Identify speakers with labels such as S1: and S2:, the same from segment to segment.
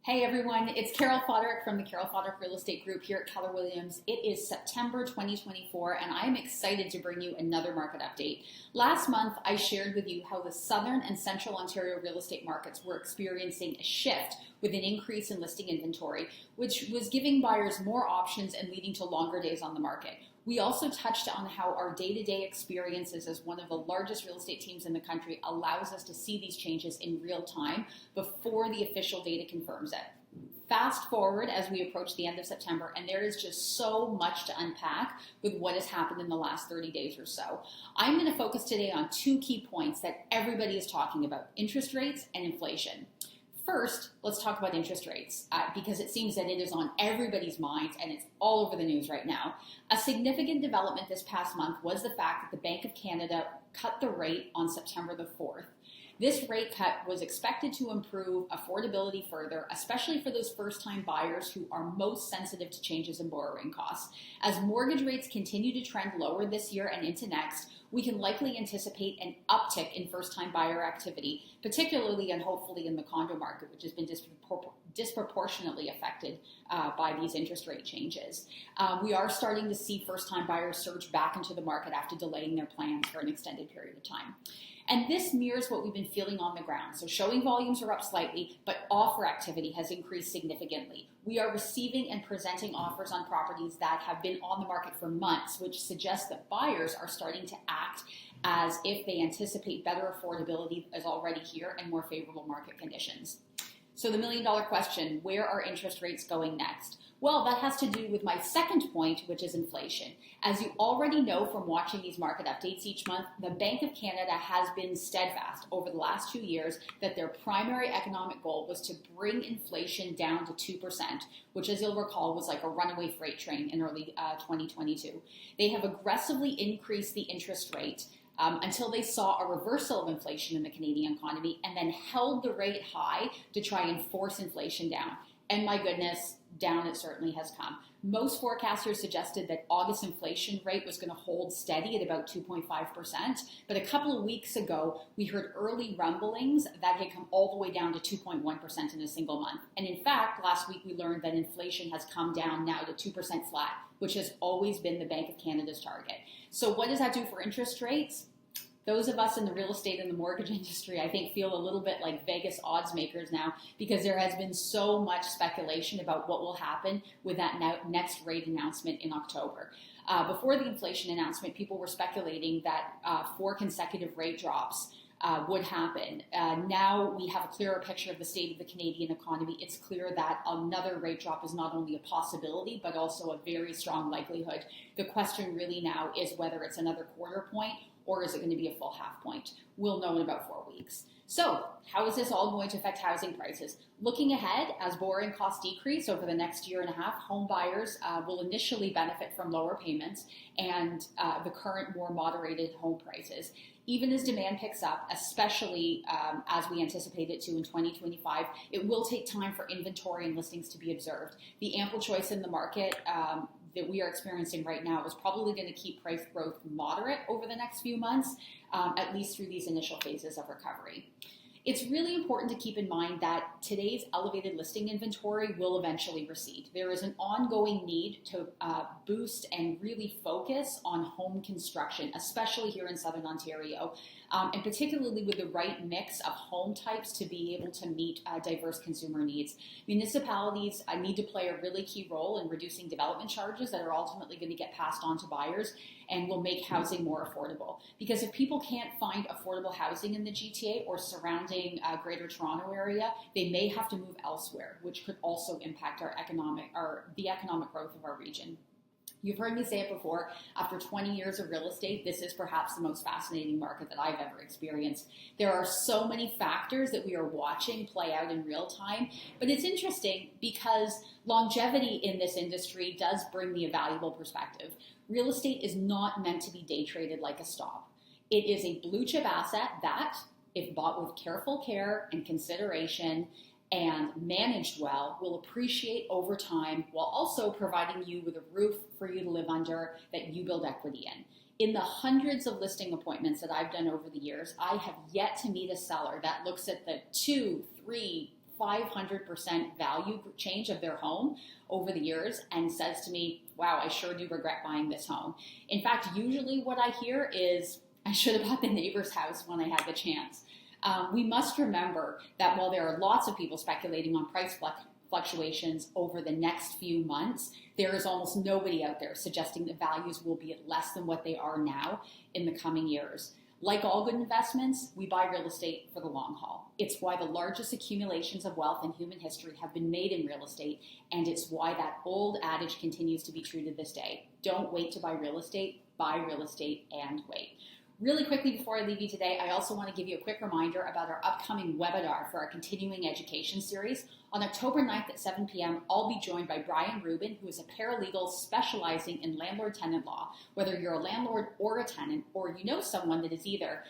S1: Hey everyone, it's Carol Foderick from the Carol Foderick Real Estate Group here at Keller Williams. It is September 2024 and I'm excited to bring you another market update. Last month I shared with you how the Southern and Central Ontario real estate markets were experiencing a shift with an increase in listing inventory, which was giving buyers more options and leading to longer days on the market. We also touched on how our day-to-day experiences as one of the largest real estate teams in the country allows us to see these changes in real time before the official data confirms it. Fast forward as we approach the end of September, and there is just so much to unpack with what has happened in the last 30 days or so. I'm going to focus today on two key points that everybody is talking about: interest rates and inflation. First, let's talk about interest rates because it seems that it is on everybody's minds and it's all over the news right now. A significant development this past month was the fact that the Bank of Canada cut the rate on September the 4th. This rate cut was expected to improve affordability further, especially for those first-time buyers who are most sensitive to changes in borrowing costs. As mortgage rates continue to trend lower this year and into next, we can likely anticipate an uptick in first-time buyer activity, particularly and hopefully in the condo market, which has been disproportionately affected by these interest rate changes. We are starting to see first-time buyers surge back into the market after delaying their plans for an extended period of time. And this mirrors what we've been feeling on the ground. So showing volumes are up slightly, but offer activity has increased significantly. We are receiving and presenting offers on properties that have been on the market for months, which suggests that buyers are starting to act as if they anticipate better affordability is already here and more favorable market conditions. So the million-dollar question: where are interest rates going next? Well, that has to do with my second point, which is inflation. As you already know from watching these market updates each month, the Bank of Canada has been steadfast over the last 2 years that their primary economic goal was to bring inflation down to 2%, which, as you'll recall, was like a runaway freight train in early 2022. They have aggressively increased the interest rate until they saw a reversal of inflation in the Canadian economy and then held the rate high to try and force inflation down. And my goodness, down it certainly has come. Most forecasters suggested that August inflation rate was going to hold steady at about 2.5%, but a couple of weeks ago, we heard early rumblings that had come all the way down to 2.1% in a single month. And in fact, last week we learned that inflation has come down now to 2% flat, which has always been the Bank of Canada's target. So what does that do for interest rates? Those of us in the real estate and the mortgage industry, I think, feel a little bit like Vegas odds makers now because there has been so much speculation about what will happen with that next rate announcement in October. Before the inflation announcement, people were speculating that 4 consecutive rate drops would happen. Now we have a clearer picture of the state of the Canadian economy. It's clear that another rate drop is not only a possibility, but also a very strong likelihood. The question really now is whether it's another quarter point or is it going to be a full half point? We'll know in about 4 weeks. So how is this all going to affect housing prices? Looking ahead, as borrowing costs decrease over the next year and a half, home buyers will initially benefit from lower payments and the current more moderated home prices. Even as demand picks up, especially as we anticipate it to in 2025, it will take time for inventory and listings to be observed. The ample choice in the market that we are experiencing right now is probably going to keep price growth moderate over the next few months, at least through these initial phases of recovery. It's really important to keep in mind that today's elevated listing inventory will eventually recede. There is an ongoing need to boost and really focus on home construction, especially here in Southern Ontario, and particularly with the right mix of home types to be able to meet diverse consumer needs. Municipalities need to play a really key role in reducing development charges that are ultimately going to get passed on to buyers and will make housing more affordable. Because if people can't find affordable housing in the GTA or surrounding Greater Toronto area, they may have to move elsewhere, which could also impact the economic growth of our region. You've heard me say it before, after 20 years of real estate, this is perhaps the most fascinating market that I've ever experienced. There are so many factors that we are watching play out in real time, but it's interesting because longevity in this industry does bring me a valuable perspective. Real estate is not meant to be day traded like a stock. It is a blue chip asset that, if bought with careful care and consideration and managed well, will appreciate over time while also providing you with a roof for you to live under that you build equity in. In the hundreds of listing appointments that I've done over the years, I have yet to meet a seller that looks at the 2, 3, 500% value change of their home over the years and says to me, wow, I sure do regret buying this home. In fact, usually what I hear is, I should have bought the neighbor's house when I had the chance. We must remember that while there are lots of people speculating on price fluctuations over the next few months, there is almost nobody out there suggesting that values will be at less than what they are now in the coming years. Like all good investments, we buy real estate for the long haul. It's why the largest accumulations of wealth in human history have been made in real estate, and it's why that old adage continues to be true to this day. Don't wait to buy real estate, buy real estate and wait. Really quickly before I leave you today, I also want to give you a quick reminder about our upcoming webinar for our continuing education series. On October 9th at 7 p.m., I'll be joined by Brian Rubin, who is a paralegal specializing in landlord-tenant law. Whether you're a landlord or a tenant, or you know someone that is either,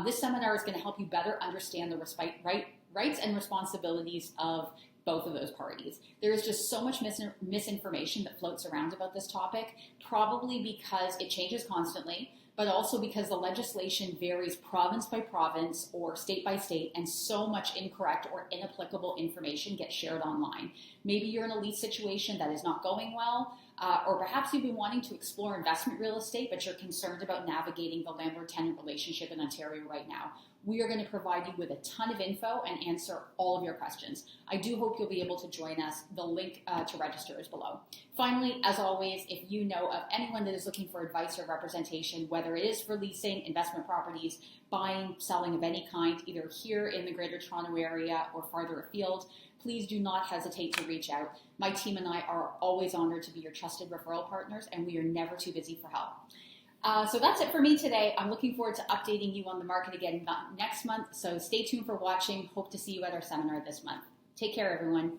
S1: this seminar is going to help you better understand the rights and responsibilities of both of those parties. There is just so much misinformation that floats around about this topic, probably because it changes constantly, but also because the legislation varies province by province or state by state, and so much incorrect or inapplicable information gets shared online. Maybe you're in a lease situation that is not going well, or perhaps you've been wanting to explore investment real estate, but you're concerned about navigating the landlord-tenant relationship in Ontario right now. We are going to provide you with a ton of info and answer all of your questions. I do hope you'll be able to join us. The link to register is below. Finally, as always, if you know of anyone that is looking for advice or representation, whether it is for leasing, investment properties, buying, selling of any kind, either here in the Greater Toronto Area or farther afield, please do not hesitate to reach out. My team and I are always honored to be your trusted referral partners, and we are never too busy for help. So that's it for me today. I'm looking forward to updating you on the market again next month. So stay tuned for watching. Hope to see you at our seminar this month. Take care, everyone.